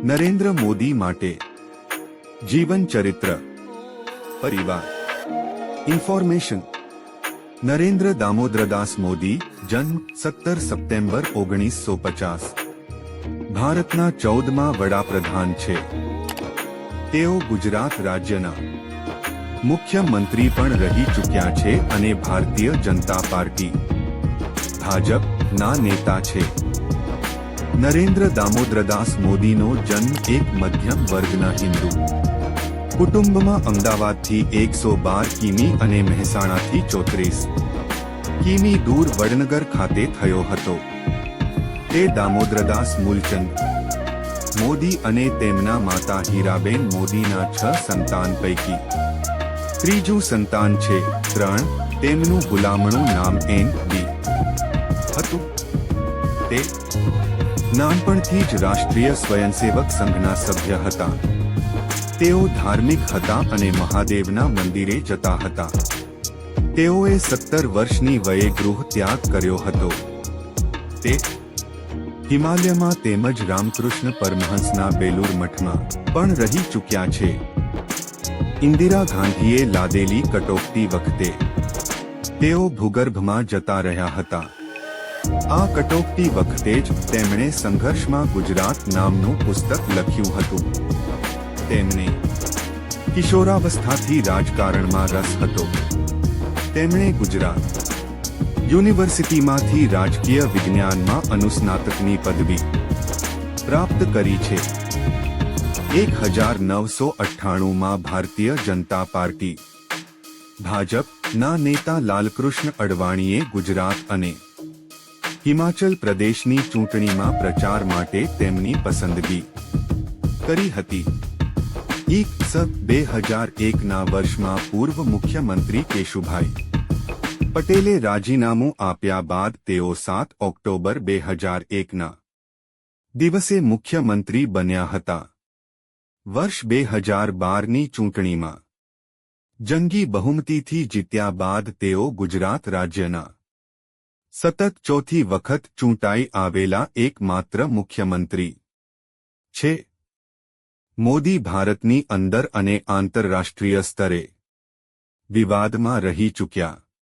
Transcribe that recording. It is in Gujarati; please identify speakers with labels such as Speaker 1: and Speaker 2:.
Speaker 1: નરેન્દ્ર મોદી માટે જીવન ચરિત્ર, પરિવાર, ઇન્ફોર્મેશન. નરેન્દ્ર દામોદરદાસ મોદી, જન્મ 17 સપ્ટેમ્બર 1950. ભારતના 14મા વડાપ્રધાન છે. તેઓ ગુજરાત રાજ્યના મુખ્યમંત્રી પણ રહી ચૂક્યા છે અને ભારતીય જનતા પાર્ટી ભાજપના નેતા છે. નરેન્દ્ર દામોદરદાસ મોદીનો જન્મ એક મધ્યમ વર્ગના હિન્દુ કુટુંબમાં અમદાવાદથી 112 કિમી અને મહેસાણાથી 34 કિમી દૂર વડનગર ખાતે થયો હતો. તે દામોદરદાસ મૂલચંદ મોદી અને તેમના માતા હીરાબેન મોદીના 6 સંતાન પૈકી ત્રીજું સંતાન છે. 3 તેમનું ગુલામણું નામ N.B. હતું. તે નાનપણથી જ રાષ્ટ્રીય સ્વયંસેવક સંઘના સભ્ય હતા. તેઓ ધાર્મિક હતા અને મહાદેવના મંદિરે જતા હતા. તેઓએ 17 વર્ષની વયે ગૃહ ત્યાગ કર્યો હતો. તે હિમાલયમાં તેમજ રામકૃષ્ણ પરમહંસના બેલુર મઠમાં પણ રહી ચૂક્યા છે. ઇન્દિરા ગાંધીએ લાદેલી કટોકટી વખતે તેઓ ભૂગર્ભમાં જતા રહ્યા હતા. આ કટોકટી વખતે જ તેમણે સંઘર્ષમાં ગુજરાત નામનું પુસ્તક લખ્યું હતું. તેમને કિશોરાવસ્થાથી રાજકારણમાં રસ હતો. તેમણે ગુજરાત યુનિવર્સિટીમાંથી રાજકીય વિજ્ઞાનમાં અનુસ્નાતકની પદવી પ્રાપ્ત કરી છે. 1998માં ભારતીય જનતા પાર્ટી ભાજપના નેતા લાલકૃષ્ણ અડવાણીએ ગુજરાત અને હિમાચલ પ્રદેશની ચૂંટણીમાં પ્રચાર માટે તેમની પસંદગી કરી હતી. 2001ના વર્ષમાં પૂર્વ મુખ્યમંત્રી કેશુભાઈ પટેલે રાજીનામું આપ્યા બાદ તેઓ 7 ઓક્ટોબર 2001ના દિવસે મુખ્યમંત્રી બન્યા હતા. વર્ષ 2012ની ચૂંટણીમાં જંગી બહુમતીથી જીત્યા બાદ તેઓ ગુજરાત રાજ્યના સતત ચોથી વખત ચૂંટાઈ આવેલા એકમાત્ર મુખ્યમંત્રી છે. મોદી ભારતની અંદર અને આંતરરાષ્ટ્રીય સ્તરે વિવાદમાં રહી ચૂક્યા